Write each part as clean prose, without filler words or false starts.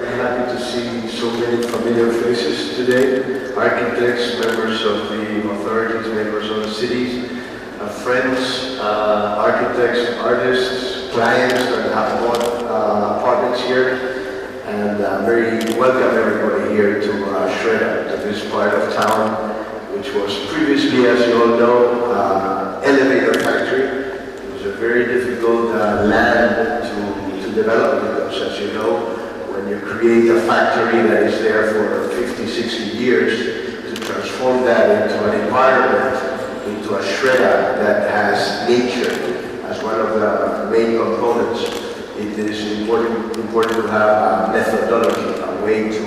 I'm happy to see so many familiar faces today. Architects, members of the authorities, members of the cities, friends, architects, artists, clients that have bought apartments here. And very welcome everybody here to Shreda, to this part of town, which was previously, as you all know, elevator factory. It was a very difficult land to develop because, as you know, when you create a factory that is there for 50, 60 years, to transform that into an environment, into a Shreda that has nature as one of the main components, it is important to have a methodology, a way to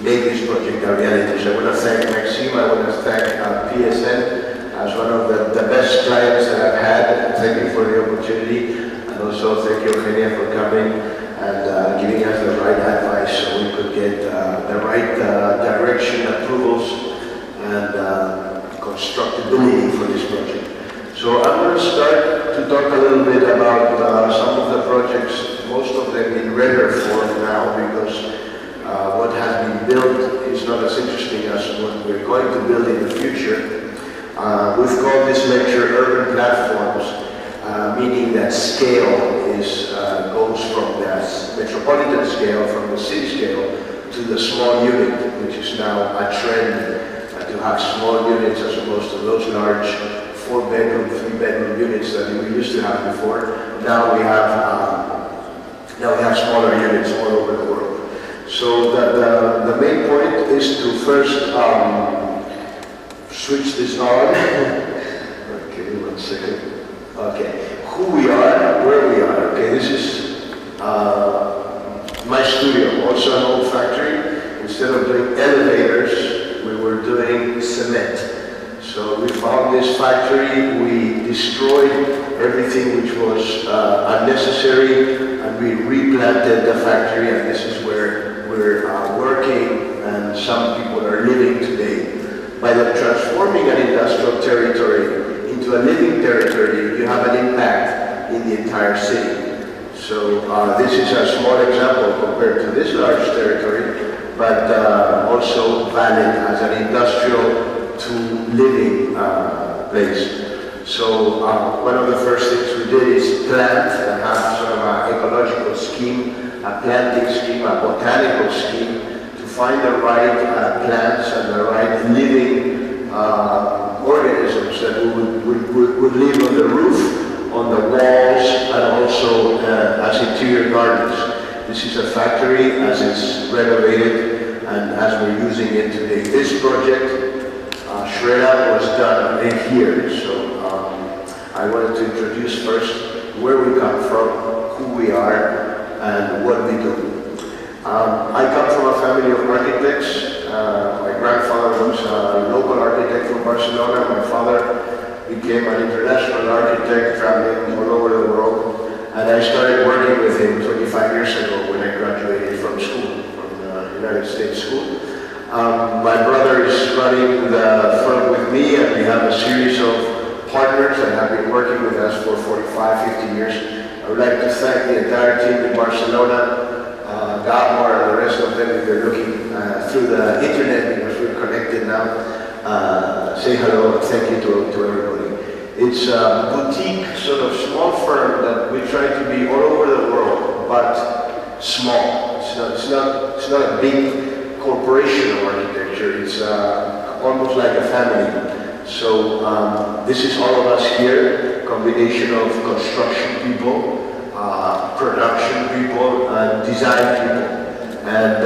make this project a reality. So I want to thank Maxime, I want to thank PSN as one of the best clients that I've had. Thank you for the opportunity, and also thank you, Eugenia, for coming and giving us the right advice so we could get the right direction, approvals, and constructability for this project. So I'm going to start to talk a little bit about some of the projects, most of them in render form now, because what has been built is not as interesting as what we're going to build in the future. We've called this lecture Urban Platforms, meaning that scale goes from the metropolitan scale, from the city scale, to the small unit, which is now a trend to have small units as opposed to those large 4-bedroom, 3-bedroom units that we used to have before. Now we have smaller units all over the world. So the main point is to first switch this on. Okay, 1 second. Okay, who we are, where we are. Okay, this is my studio, also an old factory. Instead of doing elevators, we were doing cement. So we found this factory, we destroyed everything which was unnecessary, and we replanted the factory, and this is where we're working, and some people are living today. By transforming an industrial territory into a living territory, you have an impact in the entire city. So this is a small example compared to this large territory, but also valid as an industrial to living place. So one of the first things we did is plant and have sort of an ecological scheme, a planting scheme, a botanical scheme, to find the right plants and the right living organisms that would live on the roof, on the walls, and also as interior gardens. This is a factory as it's renovated and as we're using it today. This project, Shreda, was done here. So I wanted to introduce first where we come from, who we are, and what we do. I come from a family of architects. My grandfather was a local architect from Barcelona. My father became an international architect, traveling all over the world. And I started working with him 25 years ago when I graduated from school, from the United States School. My brother is running the firm with me, and we have a series of partners that have been working with us for 45, 50 years. I would like to thank the entire team in Barcelona, Gabor and the rest of them, if they're looking through the internet because we're connected now. Say hello and thank you to everybody. It's a boutique, sort of small firm that we try to be all over the world, but small. It's not a big corporation of architecture. It's almost like a family. So this is all of us here, combination of construction people, production people, and design people. And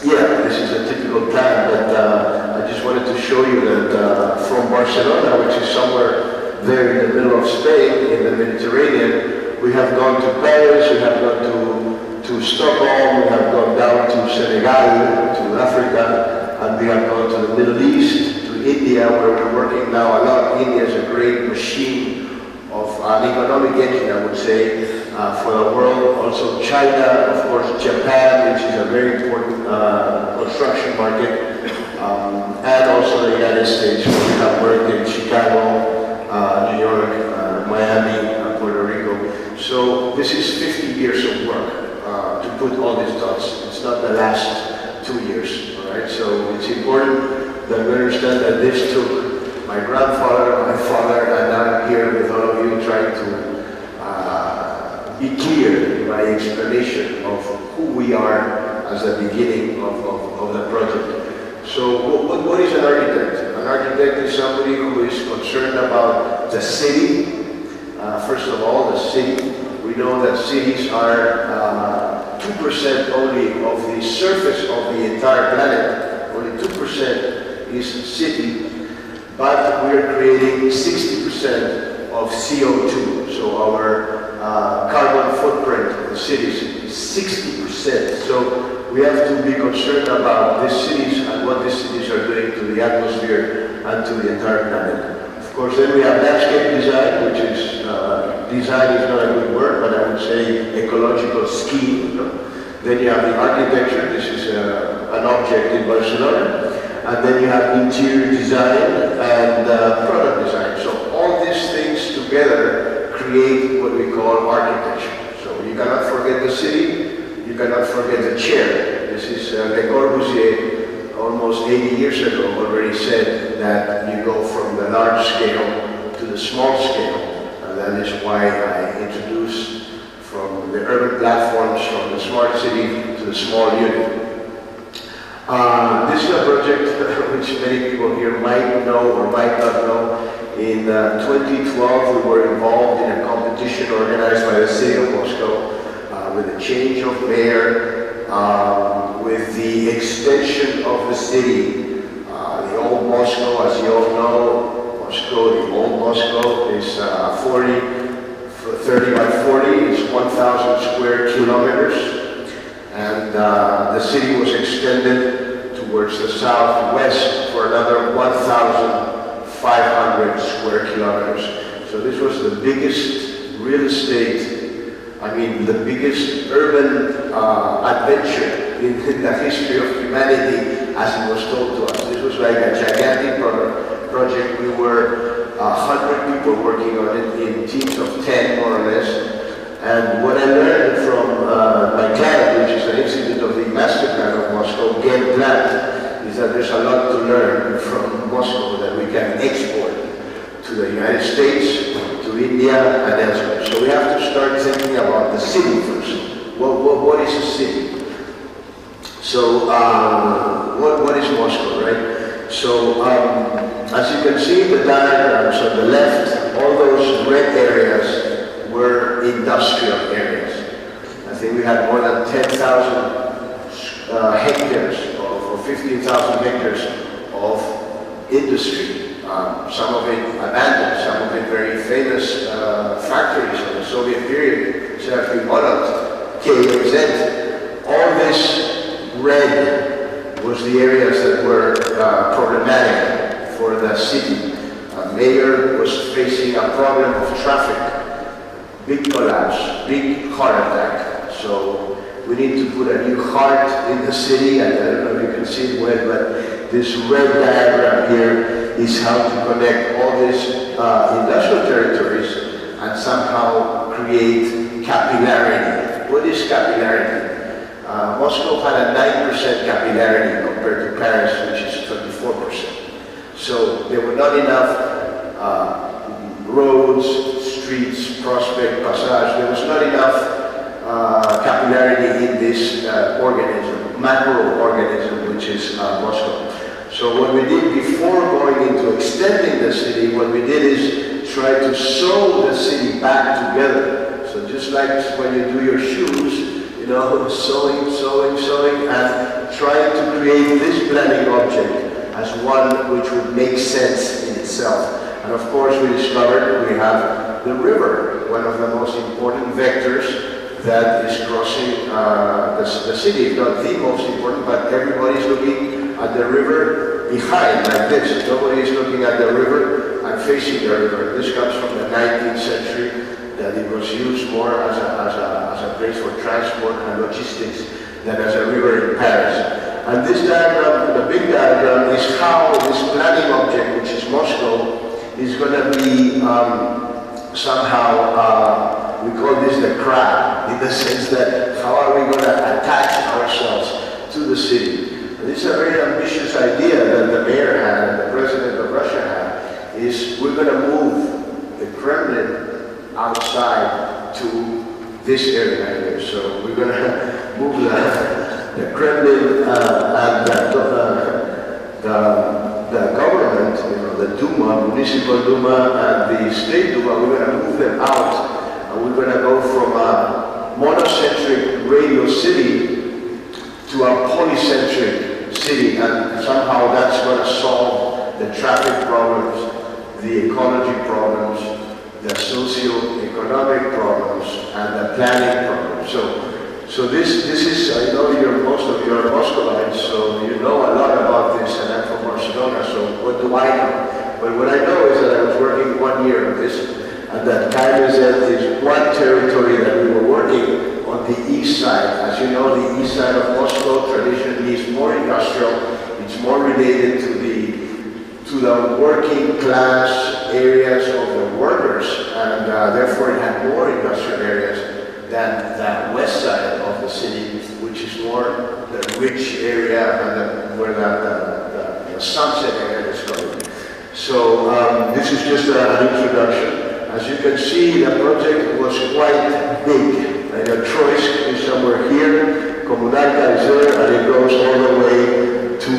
yeah, this is a typical plan, but I just wanted to show you that from Barcelona, which is somewhere there in the middle of Spain, in the Mediterranean, we have gone to Paris, we have gone to Stockholm, we have gone down to Senegal, to Africa, and we have gone to the Middle East, to India, where we're working now a lot. India is a great machine of an economic engine, I would say, for the world. Also China, of course Japan, which is a very important construction market, and also the United States, where we have worked in Chicago, New York, Miami, Puerto Rico. So this is 50 years of work. the last 2 years. All right, so it's important that we understand that this took my grandfather, my father, and I'm here with all of you trying to be clear in my explanation of who we are as the beginning of the project. So what is an architect? An architect is somebody who is concerned about the city. First of all, the city. We know that cities are 2% only of the surface of the entire planet. Only 2% is city, but we are creating 60% of CO2. So our carbon footprint of the cities is 60%. So we have to be concerned about these cities and what these cities are doing to the atmosphere and to the entire planet. Of course, then we have landscape design, which is, design is not a good word, but I would say ecological scheme. Then you have the architecture. This is an object in Barcelona. And then you have interior design and product design. So all these things together create what we call architecture. So you cannot forget the city, you cannot forget the chair. This is Le Corbusier, almost 80 years ago, already said that you go from the large scale to the small scale. And that is why I introduced from the urban platforms, from the smart city to the small unit. This is a project which many people here might know or might not know. In 2012, we were involved in a competition organized by the city of Moscow with a change of mayor, with the extension of the city. The old Moscow, as you all know, the old Moscow is 30 by 40, it's 1,000 square kilometers. And the city was extended towards the southwest for another 1,500 square kilometers. So this was the biggest real estate, the biggest urban adventure in the history of humanity, as it was told to us. This was like a gigantic project. We were 100 people working on it in teams of 10, more or less. And what I learned from my client, which is the Institute of the Master Plan of Moscow, Gen Plan, is that there's a lot to learn from Moscow that we can export to the United States, to India, and elsewhere. So we have to start thinking about the city first. What is a city? So what is Moscow, right? So as you can see in the diagrams on the left, all those red areas were industrial areas. I think we had more than 10,000 hectares or 15,000 hectares of industry. Some of it abandoned, some of it very famous factories of the Soviet period, Serafim-Molot, KZ. All this red was the areas that were problematic for the city. Mayor was facing a problem of traffic. Big collapse, big heart attack. So we need to put a new heart in the city. And I don't know if you can see it well, but this red diagram here is how to connect all these industrial territories and somehow create capillarity. What is capillarity? Moscow had a 9% capillarity compared to Paris, which is 24%. So there were not enough roads, streets, Prospect, Passage. There was not enough capillarity in this organism, macro-organism, which is Moscow. So what we did before going into extending the city, what we did is try to sew the city back together. So just like when you do your shoes, you know, sewing, and trying to create this planning object as one which would make sense in itself. And of course we discovered we have the river, one of the most important vectors that is crossing the city. If not the most important, but everybody's looking at the river behind, like this. Nobody is looking at the river and facing the river. This comes from the 19th century, that it was used more as a place for transport and logistics than as a river in Paris. And this diagram, the big diagram, is how this planning object, which is Moscow, is going to be somehow, we call this the crab, in the sense that how are we going to attach ourselves to the city. And this is a very ambitious idea that the mayor had and the president of Russia had, is we're going to move the Kremlin outside to this area here. So we're going to move the Kremlin and the government, the Duma, Municipal Duma and the State Duma, we're going to move them out. And we're going to go from a monocentric radio city to a polycentric city, and somehow that's going to solve the traffic problems, the ecology problems, the socio-economic problems, and the planning problems. So this is, I know most of you are Muscovites, so you know a lot about this, and I'm from Barcelona, so what do I know? But what I know is that I was working 1 year on this, and that KZ is one territory that we were working on the east side. As you know, the east side of Moscow traditionally is more industrial. It's more related to the working class areas of the workers, and therefore it had more industrial areas than the west side of the city, which is more the rich area and where the sunset area is going. So this is just an introduction. As you can see, the project was quite big. Troysk is somewhere here, Komunalka is there, and it goes all the way to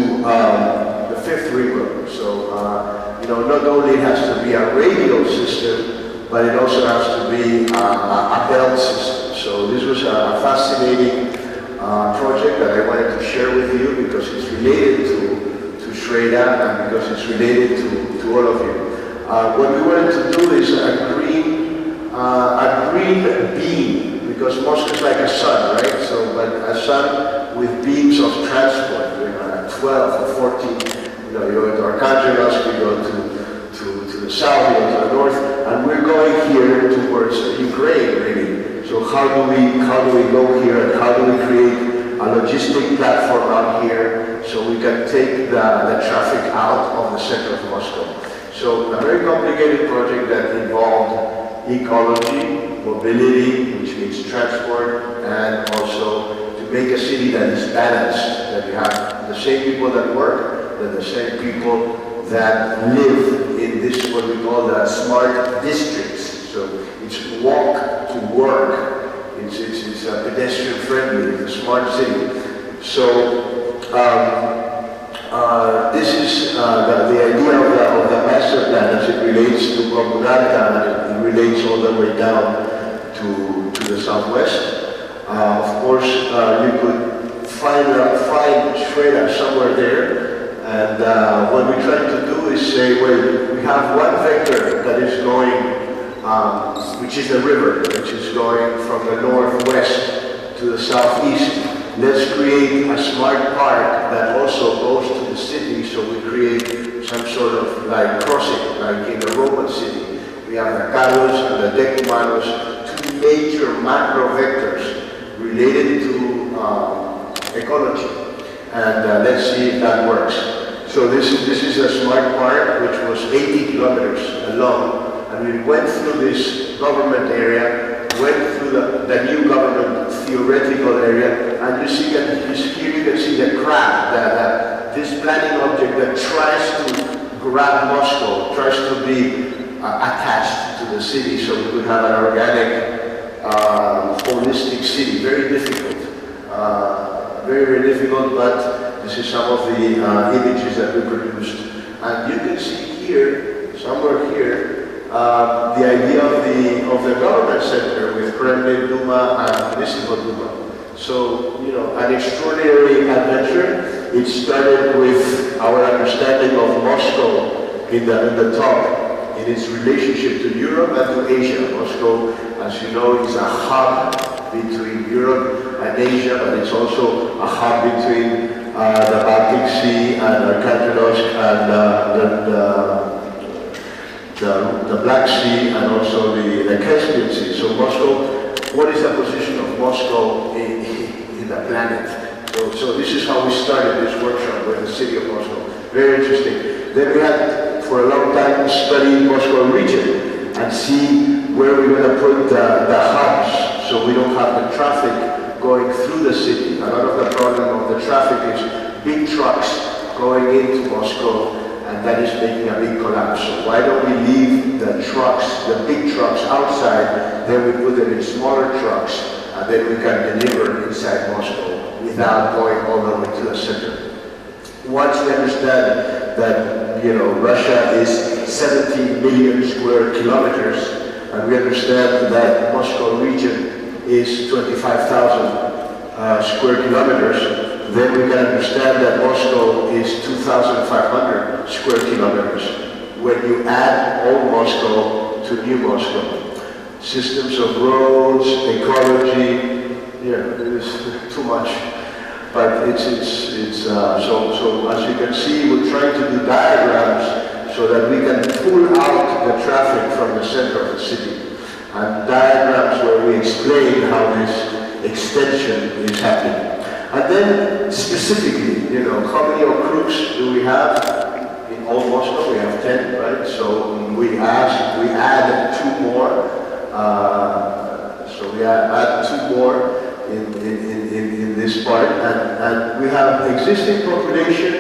the Fifth Ring Road. So, not only it has to be a radio system, but it also has to be a belt system. So this was a fascinating project that I wanted to share with you because it's related to Shreda and because it's related to all of you. What we wanted to do is a green beam, because Moscow is like a sun, right? So, but a sun with beams of transport, 12 or 14. You go to Archangelsk, you go to the south, you go to the north, and we're going here towards Ukraine, really. So how do we go here, and how do we create a logistic platform out here so we can take the traffic out of the center of Moscow? So a very complicated project that involved ecology, mobility, which means transport, and also to make a city that is balanced, that you have the same people that work, and the same people that live in this, what we call the smart districts. So it's walk to work, it's pedestrian friendly, it's a smart city. So this is the idea of the master plan as it relates to Komunalka, and it relates all the way down to the southwest. Of course, you could find Shreda somewhere there, and what we try to do is say, well, we have one vector that is going, which is the river, which is going from the northwest to the southeast. Let's create a smart park that also goes to the city, so we create some sort of like crossing, like in the Roman city. We have the Carlos and the Decumanos, two major macro vectors related to ecology. And let's see if that works. So this is a smart park which was 80 kilometers long, and we went through this government area, went through the new government theoretical area, and here you can see the crab, this planning object that tries to grab Moscow, tries to be attached to the city so we could have an organic, holistic city. Very difficult. Very, very difficult, but this is some of the images that we produced. And you can see here, somewhere here, the idea of the government center with Kremlin Duma and Municipal Duma. So, an extraordinary adventure. It started with our understanding of Moscow in the top, in its relationship to Europe and to Asia. Moscow, as you know, is a hub between Europe and Asia, but it's also a hub between the Baltic Sea and Archangelsk and the Black Sea and also the Caspian Sea. So Moscow, what is the position of Moscow in the planet? So this is how we started this workshop with the city of Moscow. Very interesting. Then we had, for a long time, studied Moscow region and see where we're going to put the hubs, so we don't have the traffic going through the city. A lot of the problem of the traffic is big trucks going into Moscow, and that is making a big collapse. So why don't we leave the trucks, the big trucks outside, then we put them in smaller trucks, and then we can deliver inside Moscow without going all the way to the center. Once we understand that, you know, Russia is 70 million square kilometers, and we understand that Moscow region is 25,000 square kilometers, then we can understand that Moscow is 2,500 square kilometers. When you add old Moscow to new Moscow, systems of roads, ecology, yeah, it is too much. But so as you can see, we're trying to do diagrams so that we can pull out the traffic from the center of the city, and diagrams where we explain how this extension is happening. And then specifically, you know, how many Okrug's do we have in old Moscow? We have 10, right? So we add 2 more. So we add 2 more in this part, and we have existing population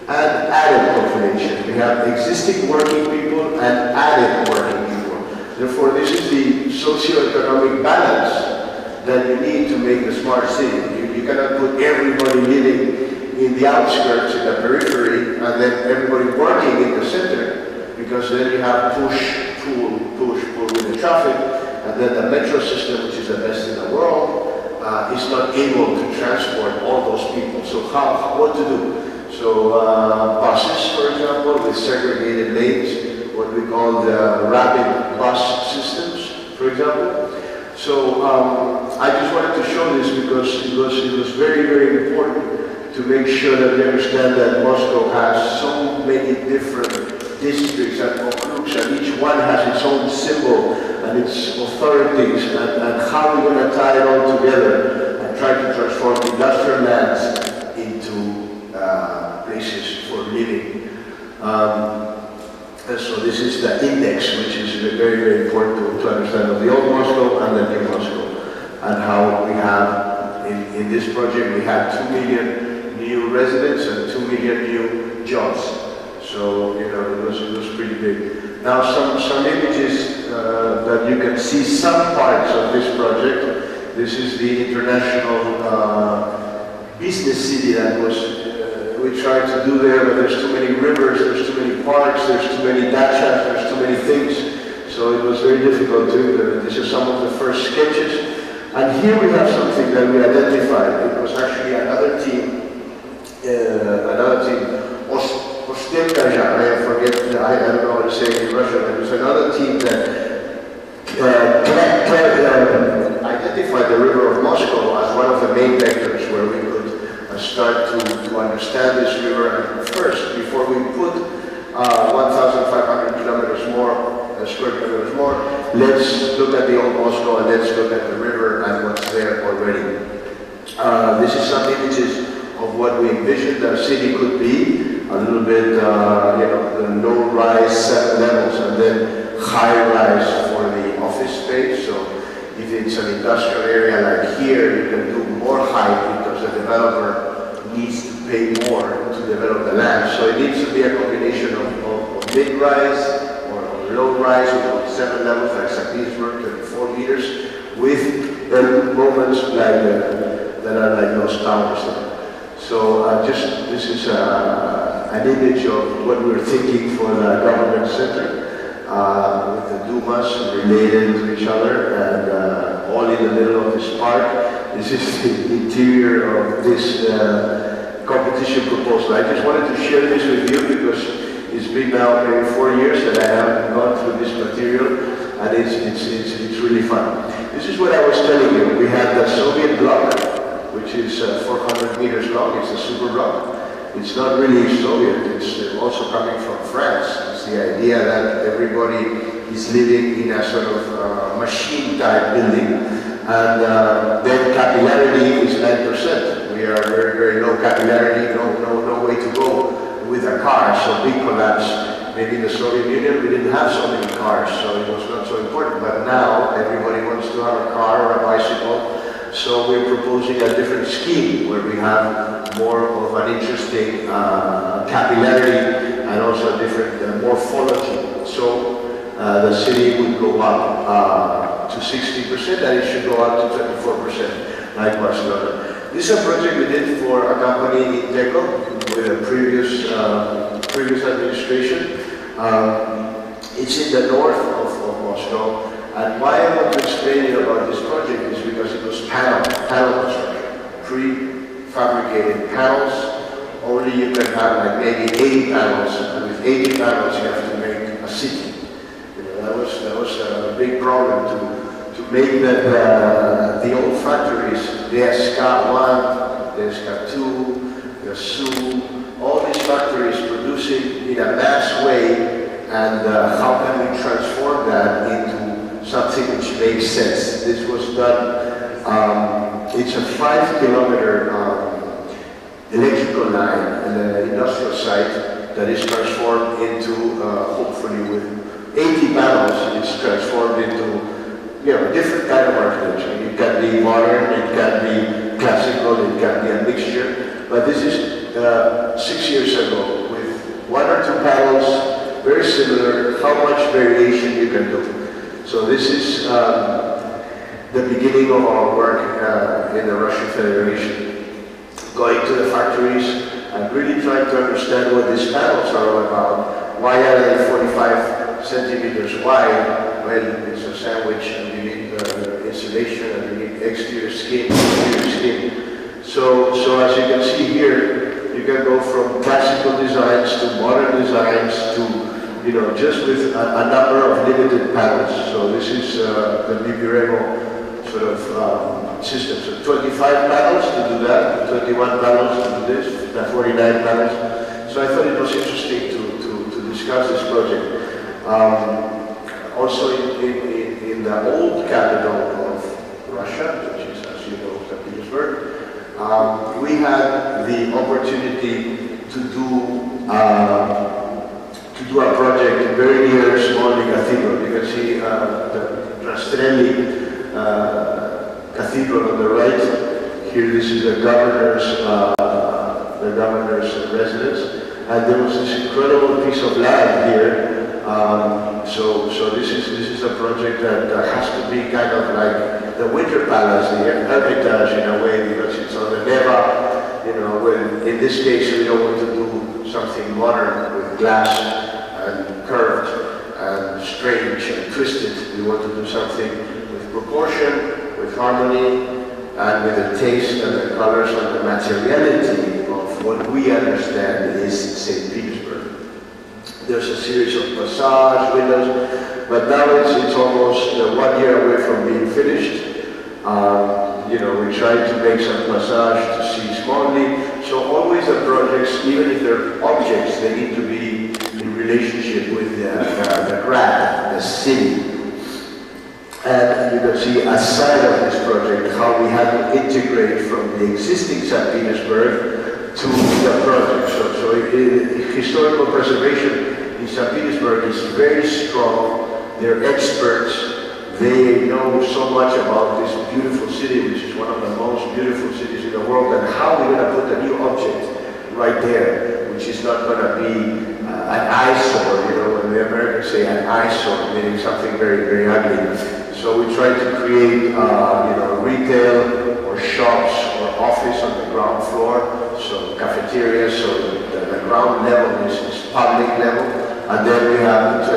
and added population. We have existing working people and added working people. Therefore, this is the socio-economic balance that you need to make a smart city. You cannot put everybody living in the outskirts, in the periphery, and then everybody working in the center, because then you have push, pull with the traffic, and then the metro system, which is the best in the world, is not able to transport all those people. So what to do? So buses, for example, with segregated lanes, what we call the rapid bus systems, for example. So I just wanted to show this because it was very, very important to make sure that we understand that Moscow has so many different districts and Okrugs, and each one has its own symbol and its authorities, and how we're going to tie it all together and try to transform industrial lands into places for living. And so this is the index, which is very, very important to understand of the old Moscow and the new Moscow, and how we have, in this project, we had 2 million new residents and 2 million new jobs. So, you know, it was pretty big. Now, some images that you can see some parts of this project. This is the international business city that we tried to do there, but there's too many rivers, there's too many parks, there's too many dachas, there's too many things. So it was very difficult to implement. These are some of the first sketches. And here we have something that we identified. It was actually another team, I forget, I don't know how to say it in Russian. It was another team that identified the river of Moscow as one of the main vectors where we could start to understand this river. And first, before we put 1,500 kilometers more, square kilometers more, let's look at the old Moscow and let's look at the river and what's there already. This is some images of what we envisioned our city could be. A little bit, you know, the low-rise 7 levels and then high-rise for the office space. So if it's an industrial area like here, you can do more height because the developer needs to pay more to develop the land. So it needs to be a combination of mid-rise or low-rise with 7 levels like St. Petersburg, 24 meters, with moments like that are like those towers there. So this is an image of what we're thinking for the government center, with the Dumas related to each other, and all in the middle of this park. This is the interior of this competition proposal. I just wanted to share this with you because it's been now maybe 4 years that I haven't gone through this material, and it's really fun. This is what I was telling you. We had the Soviet bloc, which is 400 meters long. It's a super block. It's not really Soviet. It's also coming from France. It's the idea that everybody is living in a sort of machine-type building, and then capillarity is 9%. We are very, very low capillarity, no way to go with a car, so big collapse. Maybe in the Soviet Union we didn't have so many cars, so it was not so important, but now everybody wants to have a car or a bicycle. So we're proposing a different scheme where we have more of an interesting capillarity and also a different morphology. So the city would go up to 60% and it should go up to 24% like Barcelona. This is a project we did for a company in Teco with a previous administration. It's in the north of Moscow. And why I want to explain you about this project is because it was panel construction, prefabricated panels. Only you can have like maybe 80 panels, and with 80 panels you have to make a city. You know, that was a big problem to make that the old factories, the SK1, the SK2, the SU, all these factories producing in a mass way, and how can we transform that into something which makes sense. This was done, it's a 5-kilometer electrical line in an industrial site that is transformed into, hopefully with 80 panels, it's transformed into, you know, different kind of architecture. It can be modern, it can be classical, it can be a mixture. But this is 6 years ago with 1 or 2 panels, very similar, how much variation you can do. So this is the beginning of our work in the Russian Federation, going to the factories and really trying to understand what these panels are all about. Why are they 45 centimeters wide? Well, it's a sandwich and you need insulation and you need exterior skin, interior skin. So as you can see here, you can go from classical designs to modern designs to, you know, just with a number of limited panels. So this is the Libiremo sort of system. So 25 panels to do that, 21 panels to do this, 49 panels. So I thought it was interesting to discuss this project. Also in the old capital of Russia, which is, as you know, St. Petersburg, we had the opportunity to do a project very near Smolny Cathedral. You can see the Rastrelli Cathedral on the right. Here, this is the governor's residence, and there was this incredible piece of land here. So this is a project that has to be kind of like the Winter Palace, the Hermitage in a way, because it's on the Neva. You know, when in this case we don't want to do something modern with glass and curved and strange and twisted. We want to do something with proportion, with harmony, and with the taste and the colors and the materiality of what we understand is St. Petersburg. There's a series of passage windows, but now it's almost 1 year away from being finished. You know, we tried to make some passage to see Smolny. So always the projects, even if they're objects, they need to be in relationship with the grad, the city. And you can see aside of this project how we had to integrate from the existing St. Petersburg to the project. So historical preservation in St. Petersburg is very strong. They're experts. They know so much about this beautiful city, which is one of the most beautiful cities in the world, and how we're going to put a new object right there, which is not going to be an eyesore, you know, when the Americans say an eyesore, meaning something very, very ugly. So we try to create, you know, retail or shops or office on the ground floor, so cafeterias, so the ground level is public level, and then we have the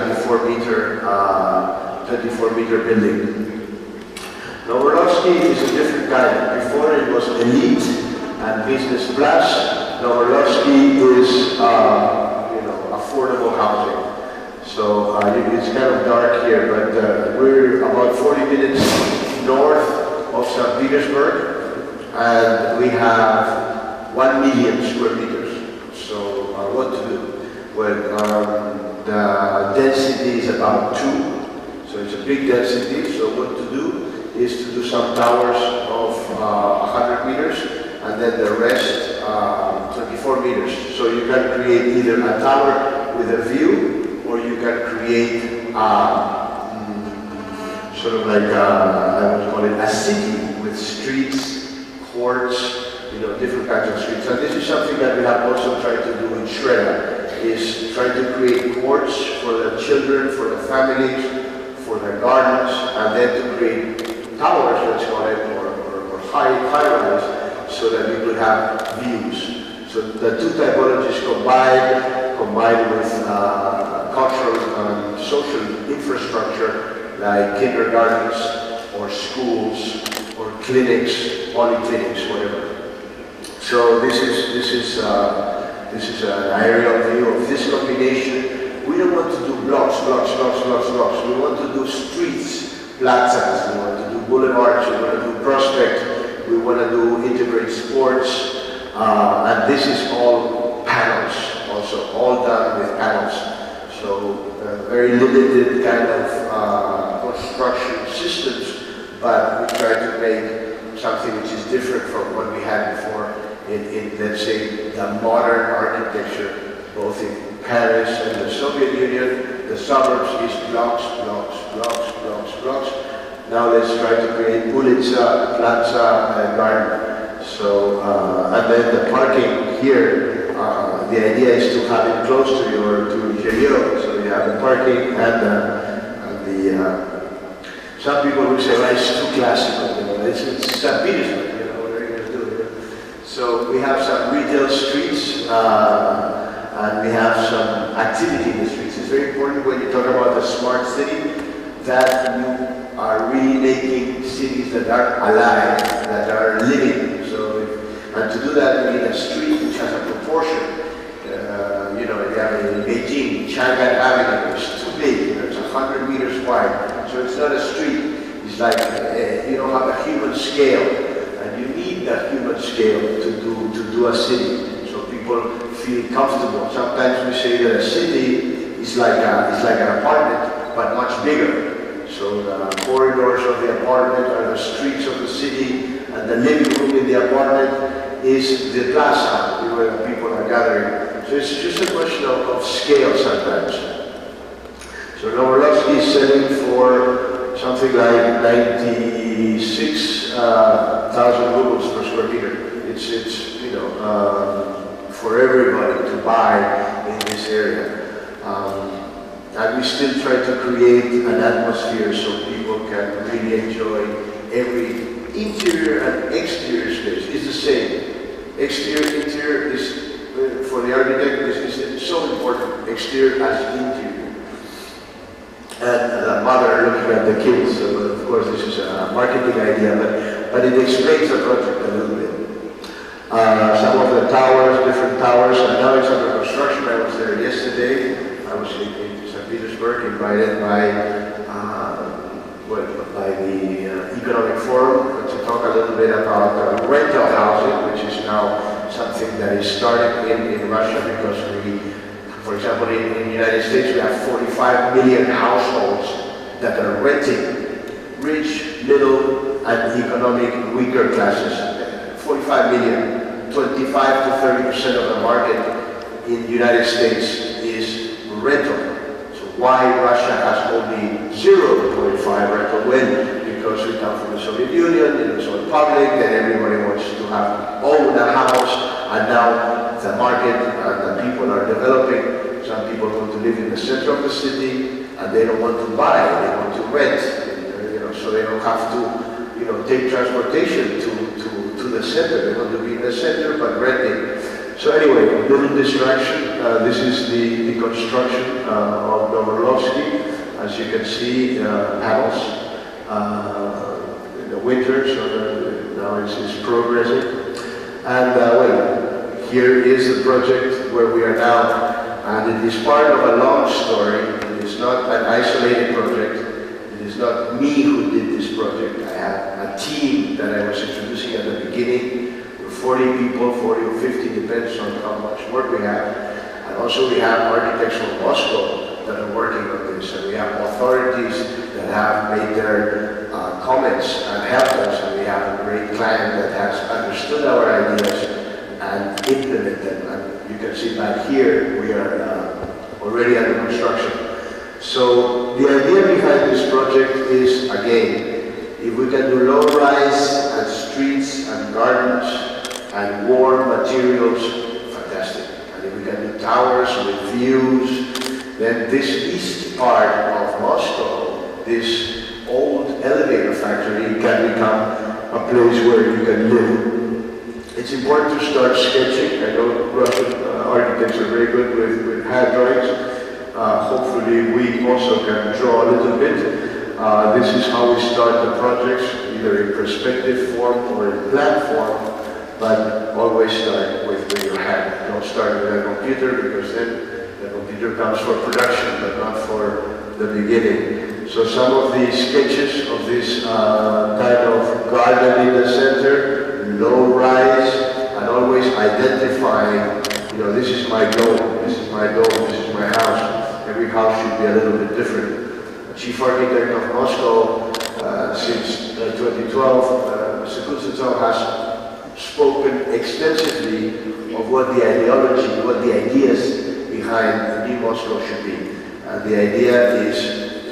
24-meter building. Novorosky is a different kind. Before it was elite and business plus. Novorosky is, you know, affordable housing. So it's kind of dark here, but we're about 40 minutes north of St. Petersburg, and we have 1 million square meters. So what to do? Well, the density is about 2. So it's a big density, so what to do is to do some towers of 100 meters, and then the rest 24 meters. So you can create either a tower with a view, or you can create sort of like, I would call it a city with streets, courts, different kinds of streets. And this is something that we have also tried to do in Shredder, is trying to create courts for the children, for the families, for the gardens, and then to create towers, let's call it, or high-rise, so that we could have views. So the two typologies combined with cultural and social infrastructure like kindergartens or schools or clinics, polyclinics, whatever. So this is an aerial view of this combination. We don't want to do blocks. We want to do streets, plazas. We want to do boulevards. We want to do prospect. We want to do integrate sports. And this is all panels, also all done with panels. So very limited kind of construction systems, but we try to make something which is different from what we had before in let's say, the modern architecture, both in Paris and the Soviet Union. The suburbs is blocks. Now let's try to create ulica, plaza, and garden. So, and then the parking here, the idea is to have it close to your interior. So you have the parking and the some people will say, well, it's too classical, it's St. Petersburg, what are you going to do? So we have some retail streets, and we have some activity in the streets. It's very important when you talk about the smart city that you are really making cities that are alive, that are living. So, and to do that, we need a street which has a proportion. If you have in Beijing, Chang'an Avenue is too big. It's 100 meters wide. So it's not a street. It's like you don't have a human scale, and you need that human scale to do a city. So people feel comfortable. Sometimes we say that a city is like an apartment, but much bigger. So the corridors of the apartment are the streets of the city, and the living room in the apartment is the plaza where the people are gathering. So it's just a question of scale sometimes. So Novolovsky is selling for something like 96,000 rubles per square meter. It's for everybody to buy in this area. And we still try to create an atmosphere so people can really enjoy every interior and exterior space. It's the same. Exterior, interior is, for the architect, is so important. Exterior as interior. And the mother looking at the kids, so of course this is a marketing idea, but it explains the project a little bit. Some of the towers, different towers, and now it's under construction. I was there yesterday. I was in St. Petersburg, invited by the Economic Forum to talk a little bit about rental housing, which is now something that is starting in Russia, because for example, in the United States, we have 45 million households that are renting, rich, middle, and economic weaker classes. 45 million, 25 to 30% of the market in the United States is rental. So why Russia has only 0.5 rental? When? Because we come from the Soviet Union, it was all public, and everybody wants to own a house, and now the market and the people are developing. Some people want to live in the center of the city, and they don't want to buy, they want to rent, so they don't have to, take transportation to the center. They want to be in the center, but renting. So anyway, little distraction. This is the construction of Novolovsky. As you can see, panels in the winter, so now it's progressing. And well, here is the project where we are now. And it is part of a long story. It is not an isolated project. It is not me who did this project. I have a team that I was introducing at the beginning. We're 40 people, 40 or 50, depends on how much work we have. And also we have architects from Moscow that are working on this. And we have authorities that have made their comments and helped us. And we have a great client that has understood our ideas and implemented them. And you can see back here, we are already under construction. So the idea behind this project is, again, If we can do low-rise and streets and gardens and warm materials, fantastic. And if we can do towers with views, then this east part of Moscow, this old elevator factory, can become a place where you can live. It's important to start sketching. I know Russian architects are very good with hand drawings. Hopefully we also can draw a little bit. This is how we start the projects, either in perspective form or in plan form, but always start with your hand. Don't start with a computer, because then the computer comes for production, but not for the beginning. So some of the sketches of this kind of garden in the center, low rise, and always identifying, you know, this is my dome, this is my dome, this is my house. Every house should be a little bit different. Chief architect of Moscow since 2012, Mr. Kuznetsov, has spoken extensively of what the ideology, what the ideas behind new Moscow should be. And the idea is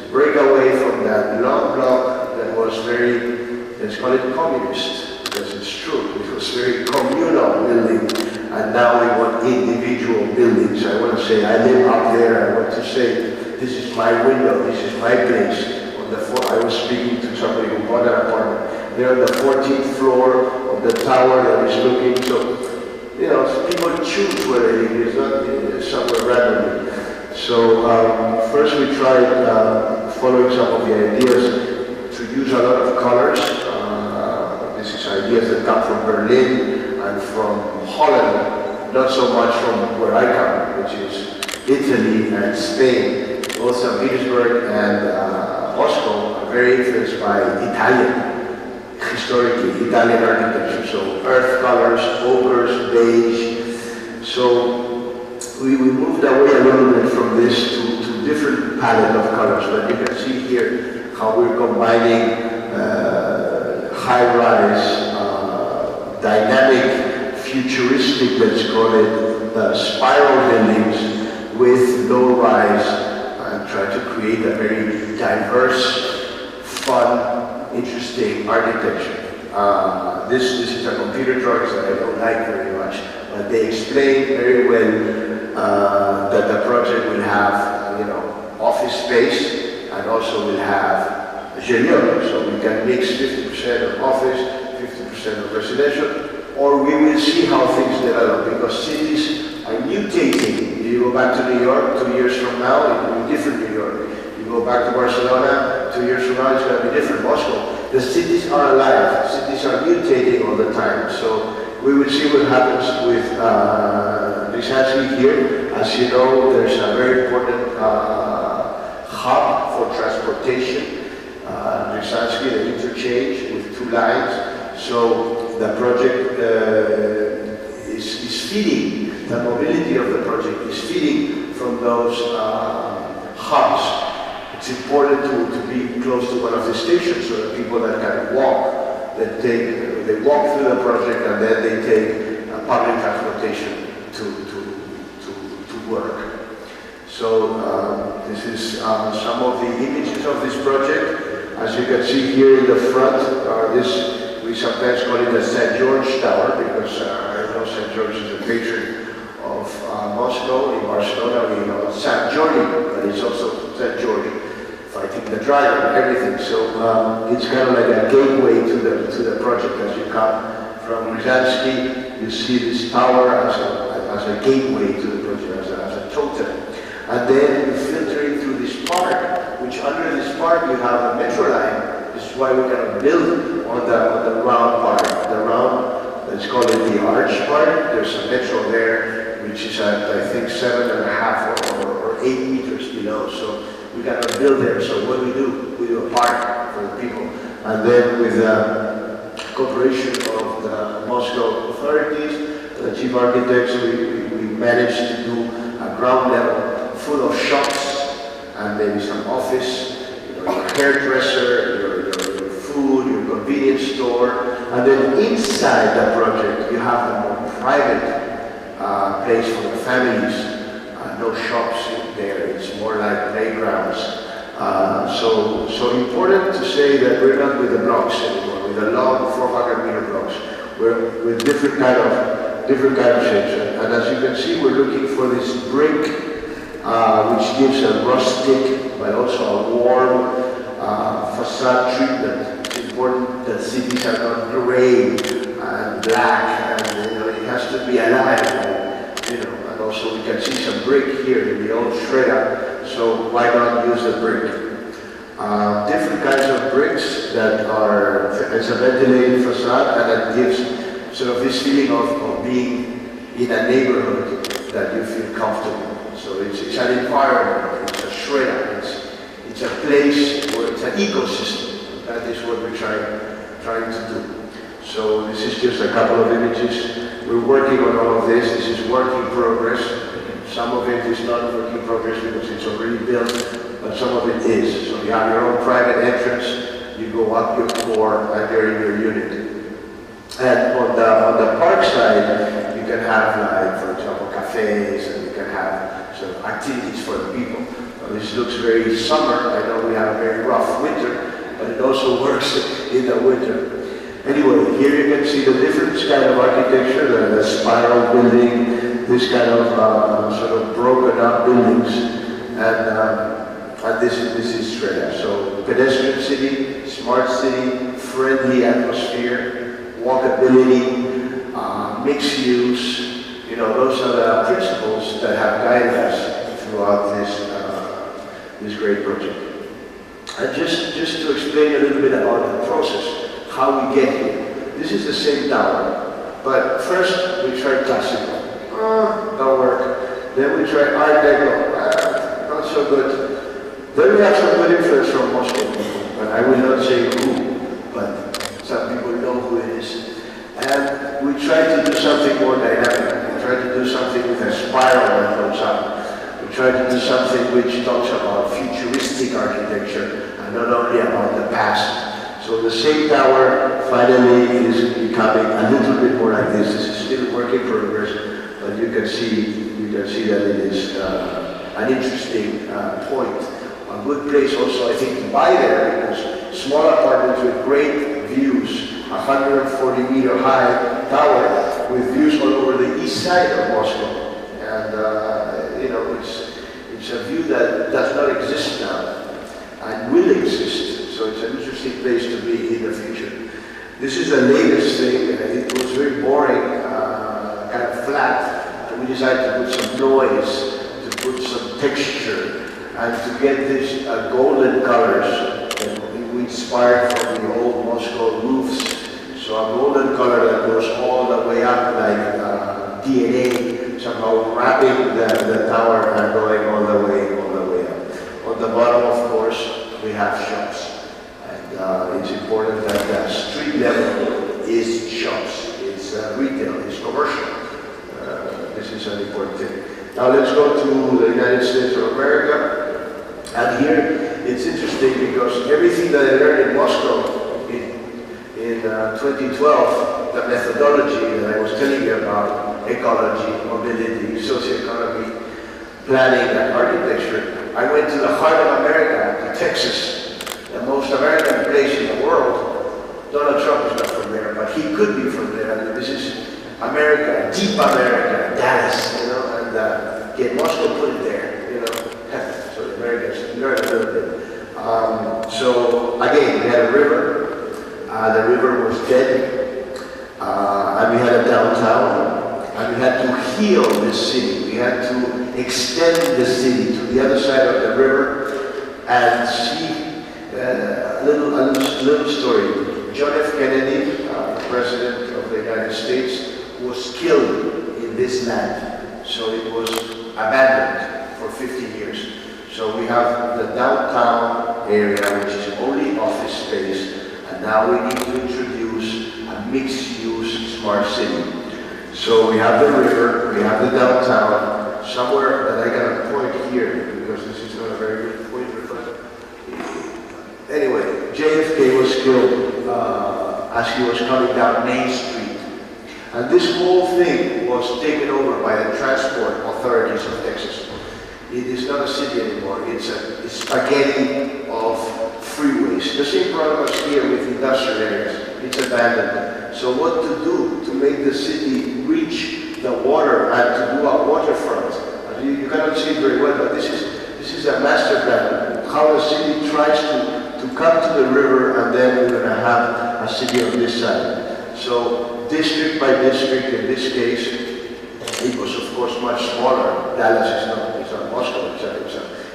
to break away from that long block that was very, let's call it communist, because it's true. It was very communal building, and now we want individual buildings. I want to say, I live up there. I want to say, this is my window, this is my place. I was speaking to somebody who bought an apartment. They're on the 14th floor of the tower that is looking. So, you know, people choose where they live. It's not somewhere randomly. So first we tried following some of the ideas to use a lot of colors. This is ideas that come from Berlin and from Holland, not so much from where I come, which is Italy and Spain. Also, Petersburg and Moscow are very influenced by Italian, historically, Italian architecture. So earth colors, ochres, beige. So we moved away a little bit from this to different palette of colors. But you can see here how we're combining high-rise, dynamic, futuristic, let's call it, spiral buildings with low-rise, and try to create a very diverse, fun, interesting architecture. This is a computer drawings that I don't like very much, but they explain very well that the project will have, you know, office space, and also will have GLO, so we can mix 50% of office, 50% of residential, or we will see how things develop, because cities are mutating. You go back to New York 2 years from now, it will be different New York. You go back to Barcelona 2 years from now, it's going to be different Moscow. The cities are alive, cities are mutating all the time. So we will see what happens with Ryazансky here. As you know, there's a very important hub for transportation. Ryazансky, the interchange with 2 lines. So the project is feeding. The mobility of the project is feeding from those hubs. It's important to be close to one of the stations so that people that can walk, they walk through the project and then they take public transportation to work. So this is some of the images of this project. As you can see here in the front, we sometimes call it the St. George Tower, because I know St. George is a patron of Moscow. In Barcelona we know St. George, but it's also St. George fighting the dragon and everything. So it's kind of like a gateway to the project. As you come from Ryazансky, you see this tower as a gateway to the project, as a totem. And then you filter in through this park, which under this park you have a metro line. This is why we kind of build on the round part. The round, let's call it the arch part. There's a metro there, which is at, I think, 7.5 or 8 meters below. So we got to build there. So what do? We do a park for the people. And then with the cooperation of the Moscow authorities, the chief architects, we managed to do a ground level full of shops and maybe some office, you know, your hairdresser, your food, your convenience store. And then inside the project, you have a more private place for the families. No shops there, it's more like playgrounds. So important to say that we're not with the blocks anymore, with the long 400-meter blocks. We're with different kind of shapes. And as you can see, we're looking for this brick, which gives a rustic, but also a warm facade treatment. It's important that cities are not gray and black, and it has to be alive. And also we can see some brick here in the old shredder, so why not use the brick? Different kinds of bricks that are, it's a ventilated facade, and that gives sort of this feeling of being in a neighborhood that you feel comfortable. So it's an environment, it's a shredder, it's a place where it's an ecosystem. That is what we're trying to do. So this is just a couple of images. We're working on all of this. This is work in progress. Some of it is not work in progress because it's already built, but some of it is. So you have your own private entrance, you go up your floor, and you're in your unit. And on the park side, you can have, like, for example, cafes, and you can have sort of activities for the people. Now, this looks very summer. I know we have a very rough winter, but it also works in the winter. Anyway, here you can see the different kind of architecture, the spiral building, this kind of sort of broken up buildings, and this is Strela. So pedestrian city, smart city, friendly atmosphere, walkability, mixed use. Those are the principles that have guided us throughout this great project. And just to explain a little bit about the process, how we get here. This is the same tower, but first we try classical. Don't work. Then we try Art Deco. Not so good. Then we have some good influence from Moscow people, but I will not say who, but some people know who it is. And we try to do something more dynamic. We try to do something with a spiral that goes up. We try to do something which talks about futuristic architecture and not only about the past. So the same tower finally is becoming a little bit more like this. This is still a work in progress, but you can see that it is an interesting point. A good place also, I think, to buy there, because small apartments with great views, 140-meter high tower with views all over the east side of Moscow, and it's a view that does not exist now and will exist. So it's an interesting place to be in the future. This is the latest thing. It was very boring, kind of flat. And we decided to put some noise, to put some texture, and to get these golden colors that we inspired from the old Moscow roofs. So a golden color that goes all the way up, like DNA, somehow wrapping the tower and going all the way up. On the bottom, of course, we have shops. It's important that the street level is shops, it's retail, it's commercial. This is an important thing. Now let's go to the United States of America. And here it's interesting because everything that I learned in Moscow in 2012, the methodology that I was telling you about, ecology, mobility, socioeconomy, planning, and architecture, I went to the heart of America, to Texas. The most American place in the world. Donald Trump is not from there, but he could be from there. And this is America, deep America, Dallas, and get Moscow put it there, So the Americans learn a little bit. So again, we had a river. The river was dead, and we had a downtown, and we had to heal this city. We had to extend the city to the other side of the river and see. A little story. John F. Kennedy, President of the United States, was killed in this land. So it was abandoned for 50 years. So we have the downtown area, which is only office space, and now we need to introduce a mixed-use smart city. So we have the river, we have the downtown, somewhere that I got a point here, because this is not a very good point. Anyway, JFK was killed as he was coming down Main Street. And this whole thing was taken over by the transport authorities of Texas. It is not a city anymore. It's a spaghetti of freeways. The same problem is here with industrial areas. It's abandoned. So what to do to make the city reach the water and to do a waterfront? You cannot see it very well, but this is a master plan. How the city tries to come to the river, and then we're going to have a city on this side. So district by district, in this case, it was of course much smaller. Dallas is not Moscow,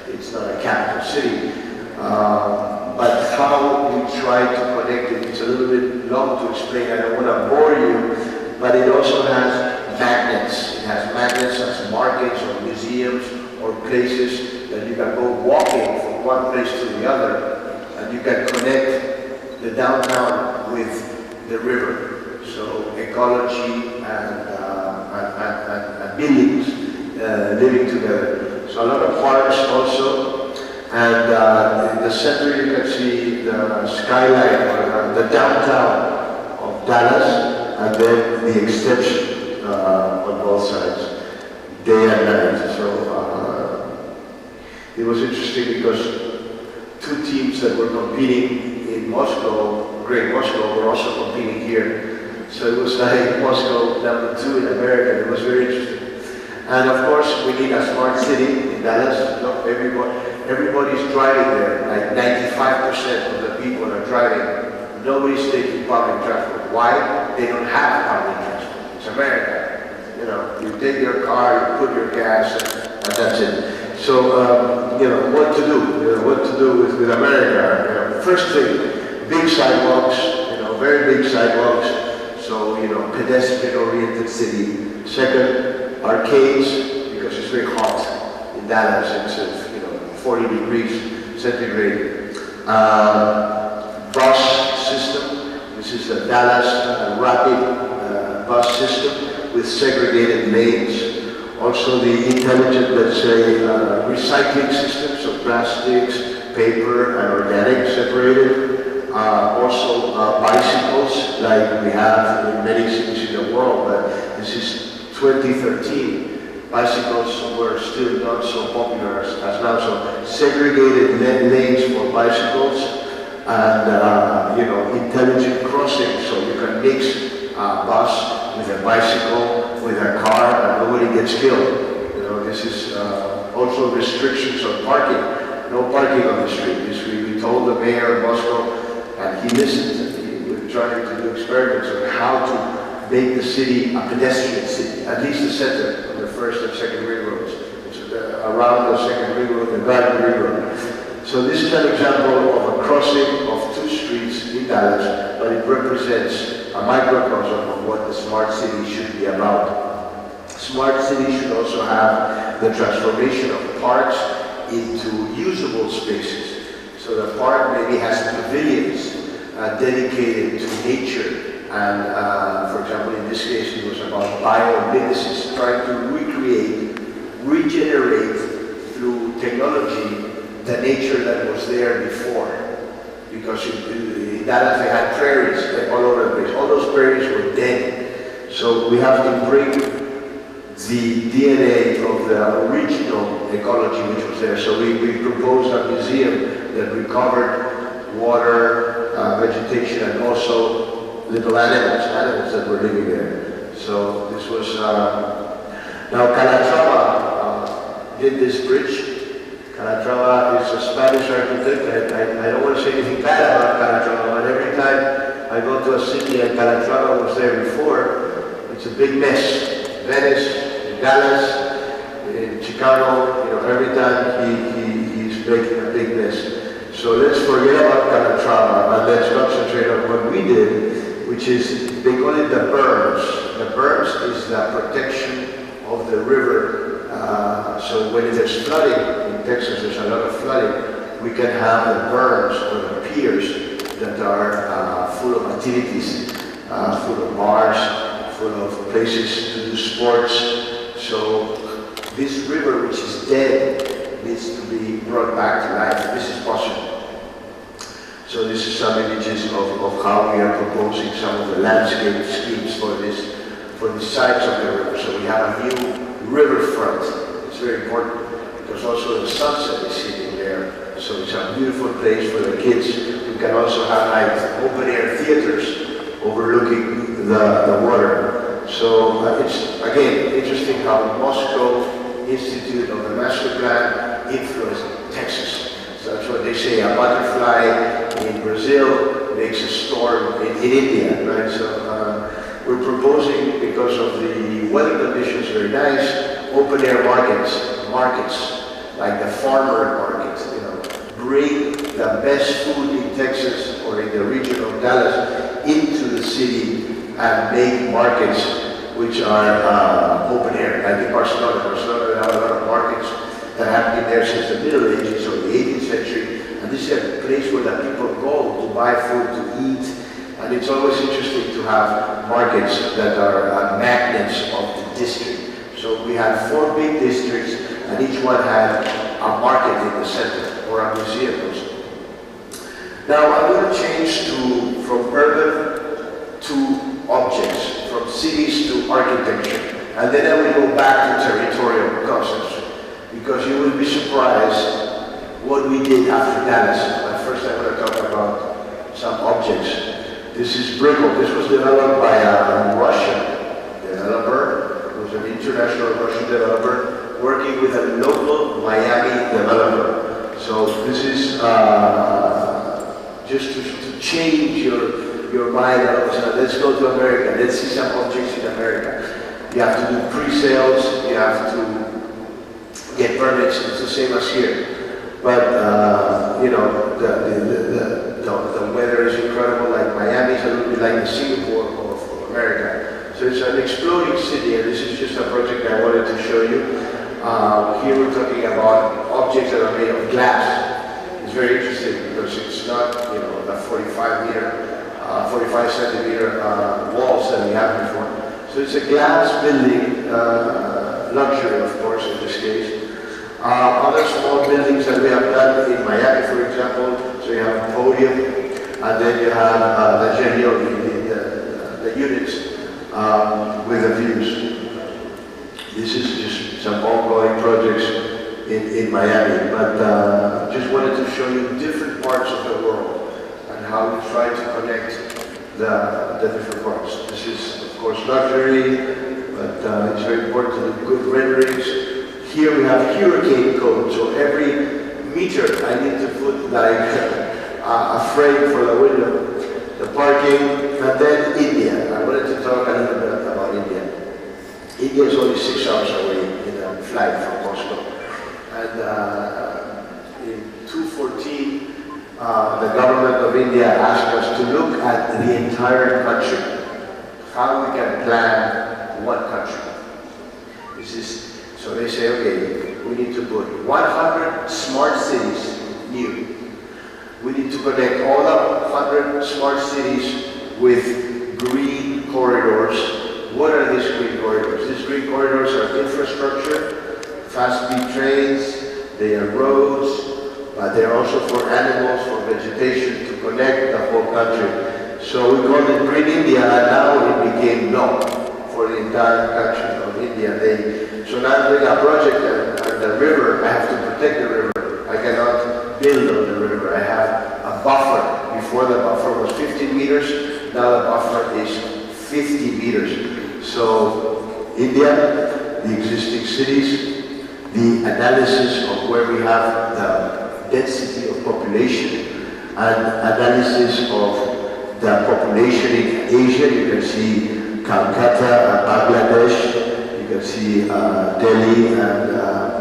it's not a capital city. But how we try to connect it, it's a little bit long to explain. I don't want to bore you, but it also has magnets. It has magnets as markets or museums or places that you can go walking from one place to the other, and you can connect the downtown with the river. So ecology and buildings living together. So a lot of parks also. And in the center you can see the skyline, or the downtown of Dallas, and then the extension on both sides, day and night. So it was interesting because two teams that were competing in Moscow, Great Moscow, were also competing here. So it was like Moscow #2 in America. It was very interesting. And of course, we need a smart city in Dallas. Not everybody's driving there. Like 95% of the people are driving. Nobody's taking public transport. Why? They don't have public transport. It's America. You know, you take your car, you put your gas, and that's it. So, you know, what to do? You know, what to do with America? You know, first thing, big sidewalks. You know, very big sidewalks. So, you know, pedestrian-oriented city. Second, arcades, because it's very hot in Dallas. It's 40 degrees centigrade. Bus system. This is the Dallas rapid bus system with segregated lanes. Also the intelligent, let's say, recycling system, so plastics, paper, and organic separated. Also bicycles, like we have in many cities in the world, but this is 2013. Bicycles were still not so popular as now, so segregated lanes for bicycles, and you know, intelligent crossing, so you can mix a bus with a bicycle, with a car, and nobody gets killed. You know, this is also restrictions on parking. No parking on the street. We told the mayor of Moscow, and he listened. He was trying to do experiments on how to make the city a pedestrian city, at least the center of the first and second ring roads. It's around the second ring road, the Garden Ring Road. So this is an example of a crossing of two streets in Dallas, but it represents a microcosm of what the smart city should be about. Smart city should also have the transformation of parks into usable spaces. So the park maybe has pavilions dedicated to nature. And for example, in this case, it was about biomimesis, trying to recreate, regenerate through technology the nature that was there before. Because in Dallas they had prairies all over the place. All those prairies were dead. So we have to bring the DNA of the original ecology which was there. So we proposed a museum that recovered water, vegetation, and also little animals that were living there. So this was, now Calatrava did this bridge. Calatrava is a Spanish architect. I don't want to say anything bad about Calatrava, but every time I go to a city and Calatrava was there before, it's a big mess. Venice, Dallas, in Chicago, you know, every time he's making a big mess. So let's forget about Calatrava and let's concentrate on what we did, which is, they call it the berms. The berms is the protection of the river. So when there's flooding, in Texas there's a lot of flooding, we can have the berms or the piers that are full of activities, full of bars, full of places to do sports. So this river, which is dead, needs to be brought back to life. This is possible. So this is some images of how we are proposing some of the landscape schemes for the sides of the river. So we have a new riverfront. It's very important because also the sunset is sitting there. So it's a beautiful place for the kids. We can also have like open-air theaters overlooking the water. So it's, again, interesting how Moscow Institute of the Master Plan influenced Texas. So that's what they say, a butterfly in Brazil makes a storm in India, right? So we're proposing, because of the weather conditions very nice, open-air markets, like the farmer market, you know, bring the best food in Texas or in the region of Dallas into the city and make markets which are open air. Like in Barcelona, they have a lot of markets that have been there since the Middle Ages or the 18th century, and this is a place where the people go to buy food, to eat, and it's always interesting to have markets that are magnets of the district. So we had 4 big districts, and each one had a market in the center, or a museum also. Now I'm going to change from urban to objects, from cities to architecture, and then I will go back to territorial concepts, because you will be surprised what we did after Dallas. But first I'm going to talk about some objects. This is Brickle. This was developed by a Russian developer. It was an international Russian developer working with a local Miami developer. So this is just to change your mind. Let's go to America. Let's see some objects in America. You have to do pre-sales. You have to get permits. It's the same as here. But you know, the weather is incredible. Like Miami is a little bit like the Singapore of America. So it's an exploding city, and this is just a project I wanted to show you. Here we're talking about objects that are made of glass. It's very interesting because it's not, you know, the 45 centimeter walls that we have before. So it's a glass building, luxury, of course, in this case. Other small buildings that we have done in Miami, for example, so you have a podium, and then you have the genio, the units with the views. This is just some ongoing projects in Miami, but just wanted to show you different parts of the world and how we try to connect the different parts. This is, of course, luxury, but it's very important to do good renderings. Here we have hurricane code, so every meter I need to put like a frame for the window, the parking, and then India. I wanted to talk a little bit about India. India is only 6 hours away in a flight from Moscow. And in 2014, the government of India asked us to look at the entire country, how we can plan one country. So they say, okay, we need to put 100 smart cities new. We need to connect all the 100 smart cities with green corridors. What are these green corridors? These green corridors are infrastructure, fast-speed trains, they are roads, but they're also for animals, for vegetation, to connect the whole country. So we called it Green India, and now it became known for the entire country of India. So now I'm doing a project at the river. I have to protect the river. I cannot build on the river. I have a buffer. Before the buffer was 15 meters, now the buffer is 50 meters. So India, the existing cities, the analysis of where we have the density of population, and analysis of the population in Asia. You can see Calcutta and Bangladesh. You can see Delhi and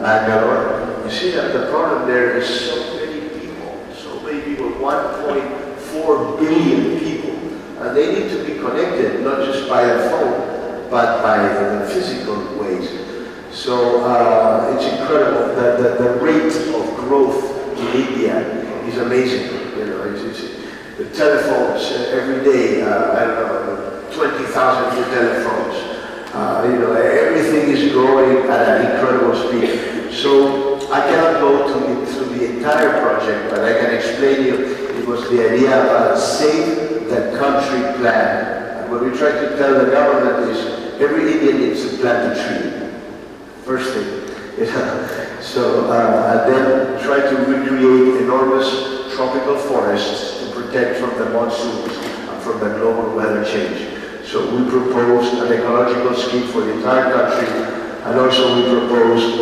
Bangalore. You see that the problem there is so many people, 1.4 billion people. And they need to be connected, not just by a phone, but by the physical ways. So it's incredible that the rate of growth in India is amazing. You know, the telephones every day, I don't know, 20,000 new telephones. You know, everything is growing at an incredible speed. So I cannot go through the entire project, but I can explain you. It was the idea of save the country plan. And what we try to tell the government is every Indian needs to plant a tree. First thing. So, and then try to recreate enormous tropical forests to protect from the monsoons and from the global weather change. So we proposed an ecological scheme for the entire country, and also we proposed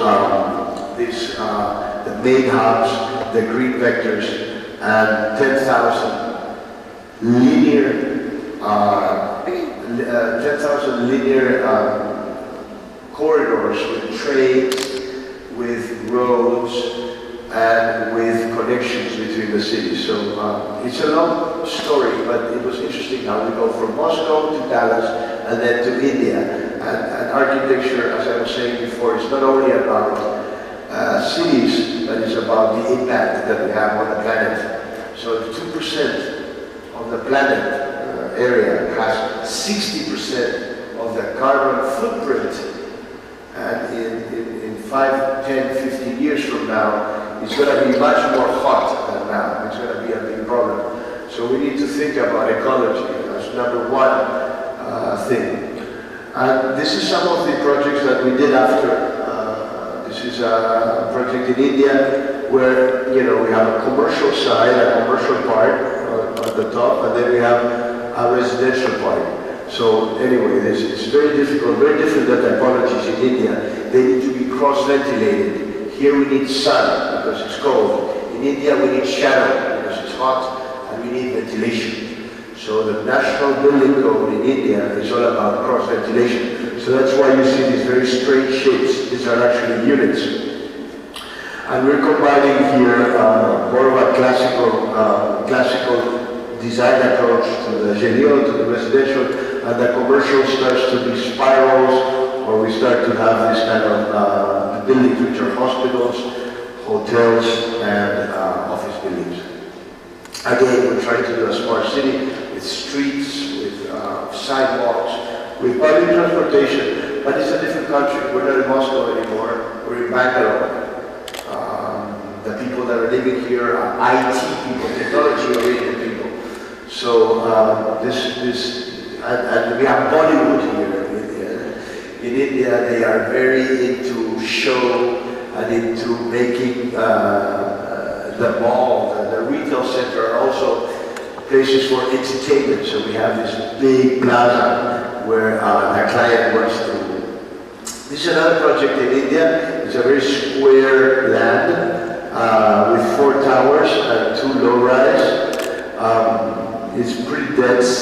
the main hubs, the green vectors, and 10,000 linear corridors with trains, with roads, and with connections between the cities. So it's a long story, but it was interesting how we go from Moscow to Dallas and then to India. And architecture, as I was saying before, is not only about cities, but it's about the impact that we have on the planet. So 2% of the planet area has 60% of the carbon footprint. And in 5, 10, 15 years from now, it's going to be much more hot than now. It's going to be a big problem. So we need to think about ecology as number one thing. And this is some of the projects that we did after. This is a project in India where, you know, we have a commercial side, a commercial part at the top, and then we have a residential part. So anyway, it's very difficult, very different than typologies in India. They need to be cross-ventilated. Here we need sun because it's cold. In India we need shadow because it's hot, and we need ventilation. So the national building code in India is all about cross-ventilation. So that's why you see these very strange shapes. These are actually units. And we're combining here more of a classical design approach to the génial, to the residential, and the commercial starts to be spirals, or we start to have this kind of buildings which are hospitals, hotels, and office buildings. Again, we're trying to do a smart city with streets, with sidewalks, with public transportation, but it's a different country. We're not in Moscow anymore, we're in Bangalore. The people that are living here are IT people, technology-oriented people. So and we have Bollywood here. In India, they are very into show and into making the mall, the retail center are also places for entertainment. So we have this big plaza where the client wants to. This is another project in India. It's a very square land with 4 towers and 2 low-rise. It's pretty dense,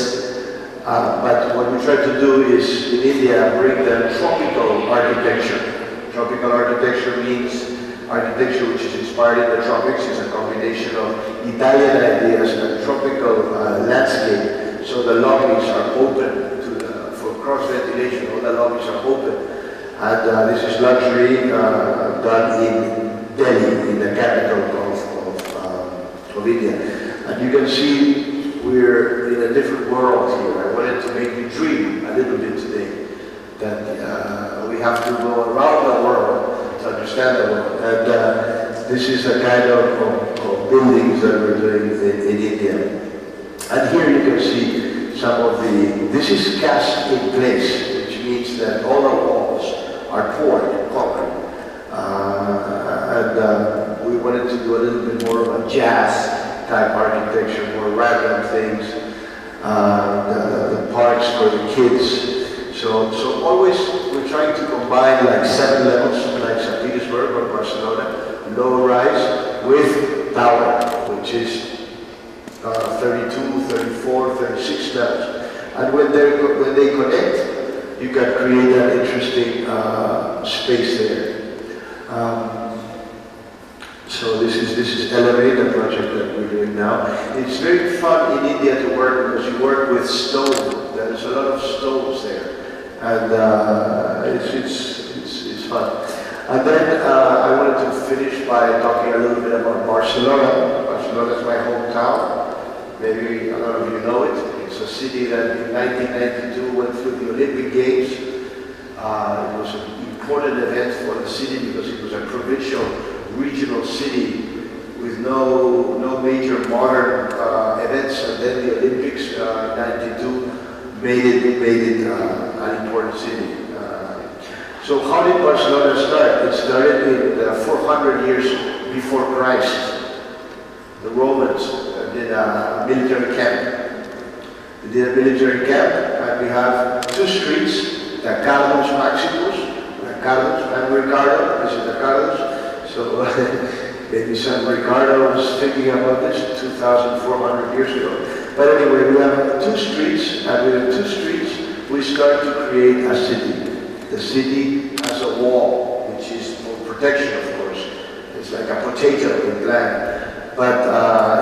but what we try to do is, in India, bring the tropical architecture. Tropical architecture means architecture which is inspired in the tropics. It's a combination of Italian ideas and tropical landscape. So the lobbies are open for cross-ventilation. All the lobbies are open. And this is luxury done in Delhi, in the capital of India. And you can see we're in a different world here. I wanted to make you dream a little bit today that we have to go around the world to understand the world. And this is a kind of buildings that we're doing in India. And here you can see some of this is cast in place, which means that all the walls are poured concrete. And we wanted to do a little bit more of a jazz type architecture, more random things, the parks for the kids. So always we're trying to combine like 7 levels, like St. Petersburg or Barcelona, low rise with tower, which is 32, 34, 36 levels. And when they connect, you can create an interesting space there. So this is Elevate, the project that we're doing now. It's very fun in India to work because you work with stone. There's a lot of stones there, and it's fun. And then I wanted to finish by talking a little bit about Barcelona. Barcelona is my hometown. Maybe a lot of you know it. It's a city that in 1992 went through the Olympic Games. It was an important event for the city because it was a provincial, regional city with no major modern events, and then the Olympics in '92 made it an important city. So how did Barcelona start? It started in 400 years before Christ. The Romans did a military camp. They did a military camp, and we have two streets, the Carlos Maximus, Carlos and Ricardo. This is the Carlos. So maybe some Ricardo was thinking about this 2,400 years ago. But anyway, we have two streets, and with the two streets, we start to create a city. The city has a wall, which is for protection, of course. It's like a potato in land. But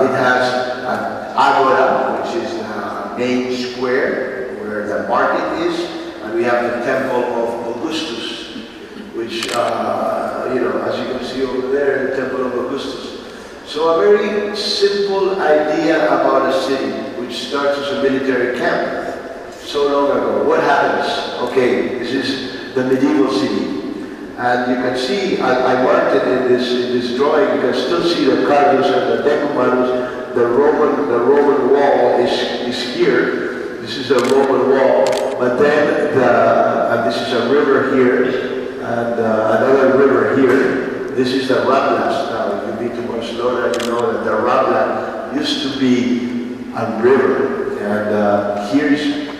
it has an agora, which is a main square where the market is, and we have the temple of Augustus, which, as you can see over there, the temple of Augustus. So a very simple idea about a city, which starts as a military camp so long ago. What happens? Okay, this is the medieval city. And you can see, I marked it in this drawing, you can still see the Carlos and the Decumanus. The Roman wall is here. This is the Roman wall. But then, and this is a river here, and another river here. This is the Ramblas. Now, if you've been to Barcelona, you know that the Rambla used to be a river. And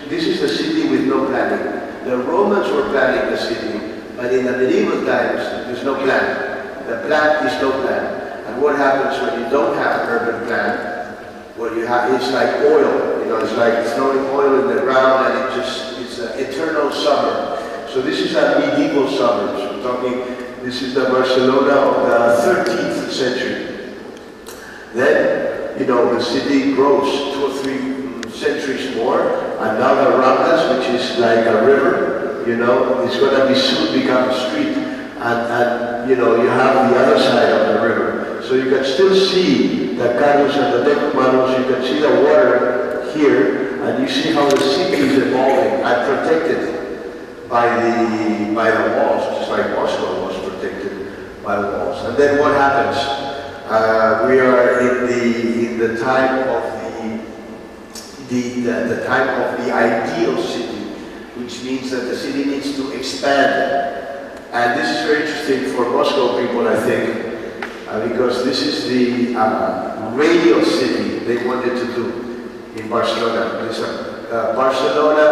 this is the city with no planning. The Romans were planning the city. But in the medieval times, there's no plan. The plan is no plan. And what happens when you don't have an urban plan? What you have is like oil. It's like throwing oil in the ground, and it's an eternal summer. So this is a medieval suburbs. We're talking, this is the Barcelona of the 13th century. Then, the city grows 2 or 3 centuries more, and now the Ramblas, which is like a river, it's going to be soon become a street, and you have the other side of the river. So you can still see the Carlos and the Decumanus, you can see the water here, and you see how the city is evolving and protected by the walls, just like Moscow was protected by the walls. And then what happens? We are in the time of the time of the ideal city, which means that the city needs to expand. And this is very interesting for Moscow people, I think, because this is the radial city they wanted to do in Barcelona. There's a Barcelona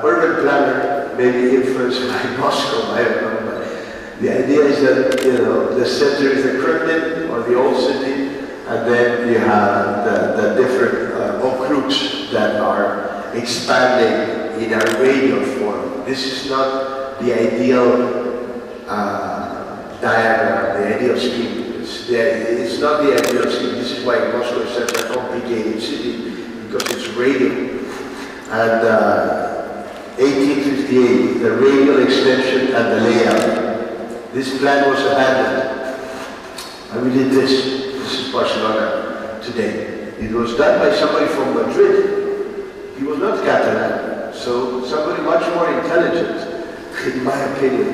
urban planner, maybe influenced by Moscow, I don't know. But the idea is that, the center is the Kremlin, or the old city, and then you have the different okrugs that are expanding in a radial form. This is not the ideal diagram, the ideal scheme. It's not the ideal scheme. This is why Moscow is such a complicated city, because it's radial. And 1858, the radial extension and the layout. This plan was abandoned. And we did this. This is Barcelona today. It was done by somebody from Madrid. He was not Catalan, so somebody much more intelligent, in my opinion,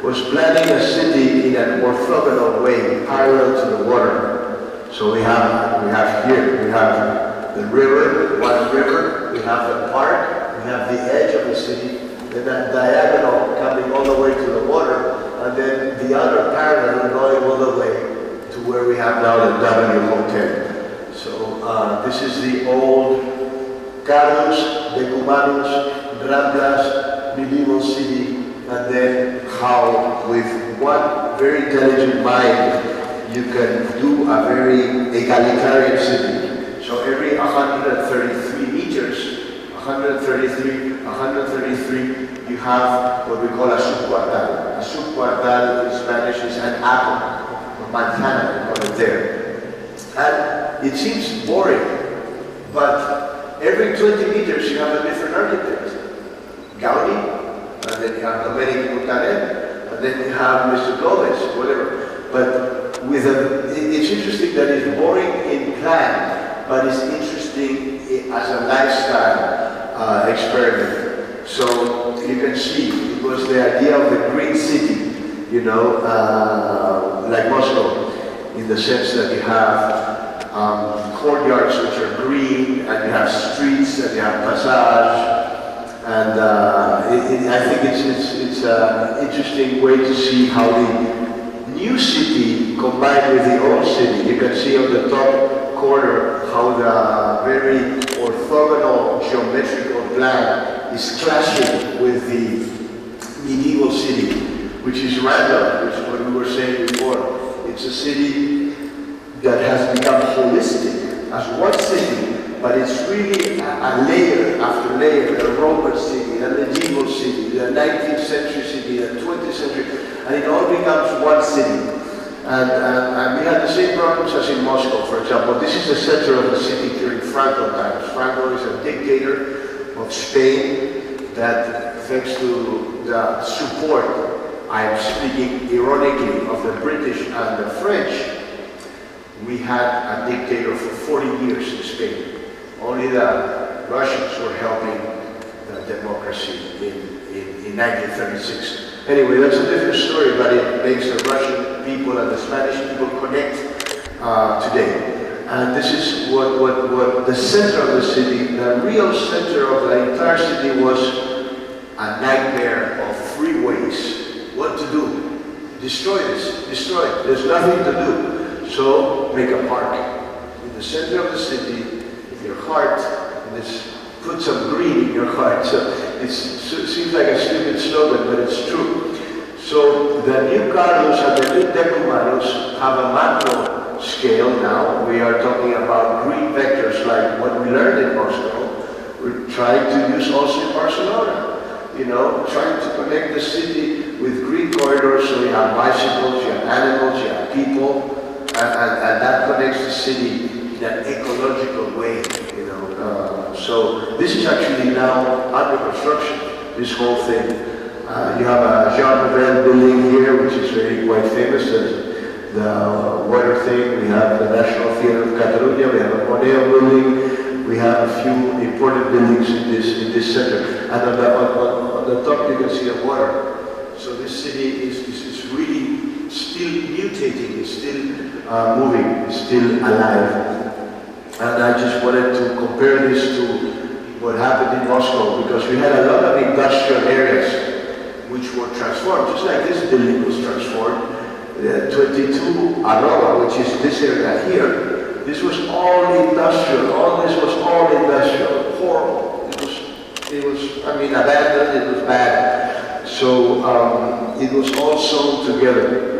was planning a city in an orthogonal way, parallel to the water. So we have here, we have the river, one river, we have the park, we have the edge of the city, then that diagonal coming all the way to the water, and then the other parallel going all the way to where we have now the W Hotel. So this is the old Carlos, Decumanus, Ramblas, medieval city, and then how with one very intelligent mind you can do a very egalitarian city. So every 133 meters, 133, you have what we call a subcuartal. A subcuartal in Spanish is an apple, or manzana, we call it there. And it seems boring, but every 20 meters you have a different architect. Gaudi, and then you have Domenic Montaner, and then you have Mr. Gomez, whatever. But it's interesting that it's boring in plan, but it's interesting as a lifestyle experiment. So you can see, it was the idea of the green city, like Moscow, in the sense that you have courtyards which are green, and you have streets, and you have passage, And I think it's an interesting way to see how the new city combined with the old city. You can see on the top corner how the very orthogonal geometrical plan is clashing with the medieval city, which is random, which is what we were saying before. It's a city that has become holistic as one city, but it's really a layer after layer, a Roman city, a medieval city, a 19th century city, a 20th century, and it all becomes one city. And we had the same problems as in Moscow, for example. This is the center of the city during Franco times. Franco is a dictator of Spain that, thanks to the support, I'm speaking ironically, of the British and the French, we had a dictator for 40 years in Spain. Only the Russians were helping the democracy in 1936. Anyway, that's a different story, but it makes the Russian people and the Spanish people connect today. And this is what the center of the city, the real center of the entire city, was a nightmare of freeways. What to do? Destroy this, destroy it. There's nothing to do. So make a park in the center of the city, in your heart, and put some green in your heart. So it seems like a stupid slogan, but it's true. So the new Carlos and the new Decumanos have a macro scale now. We are talking about green vectors like what we learned in Moscow. We're trying to use also in Barcelona. You know, trying to connect the city with green corridors, so you have bicycles, you have animals, you have people, and that connects the city in an ecological way, you know. So this is actually now under construction, this whole thing. You have a Jean Nouvel building here, which is quite famous, the water thing. We have the National Theatre of Catalonia, we have a Monet building, we have a few important buildings in this center. And on the top you can see the water. So this city is really still mutating, it's still moving, it's still alive. And I just wanted to compare this to what happened in Moscow, because we had a lot of industrial areas which were transformed, just like this building was transformed. 22 Arroba, which is this area here, this was all industrial, all this was all industrial, horrible. It was, I mean, abandoned, it was bad. So it was all sewn together.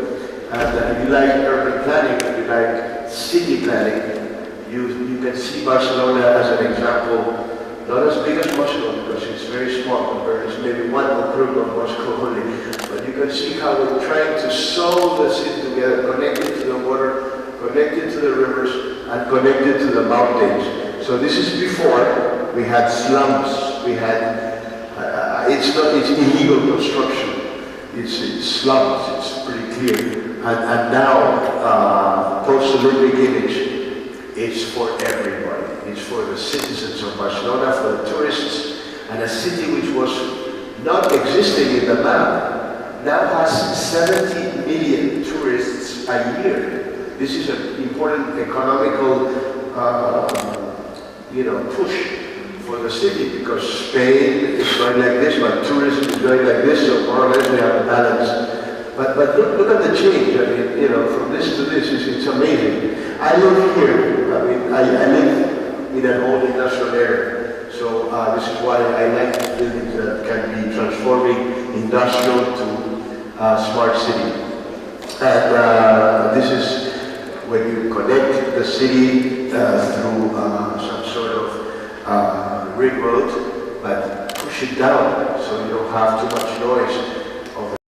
And if you like urban planning, if you like city planning, you can see Barcelona as an example, not as big as Moscow, because it's very small compared, it's maybe one okrug of Moscow only, but you can see how we're trying to sew the city together, connected to the water, connected to the rivers, and connected to the mountains. So this is before we had slums, we had, it's illegal construction, it's slums, it's pretty clear. And now, post-Olympic image, it's for everybody. It's for the citizens of Barcelona, for the tourists, and a city which was not existing in the map now has 70 million tourists a year. This is an important economical, push for the city, because Spain is going like this, but tourism is going like this, so more or less we have a balance. But look at the change. I mean, from this to this, it's amazing. I live here. I mean, I live in an old industrial area. So this is why I like buildings that can be transforming industrial to smart city. And this is when you connect the city through some sort of ring road, but push it down so you don't have too much noise.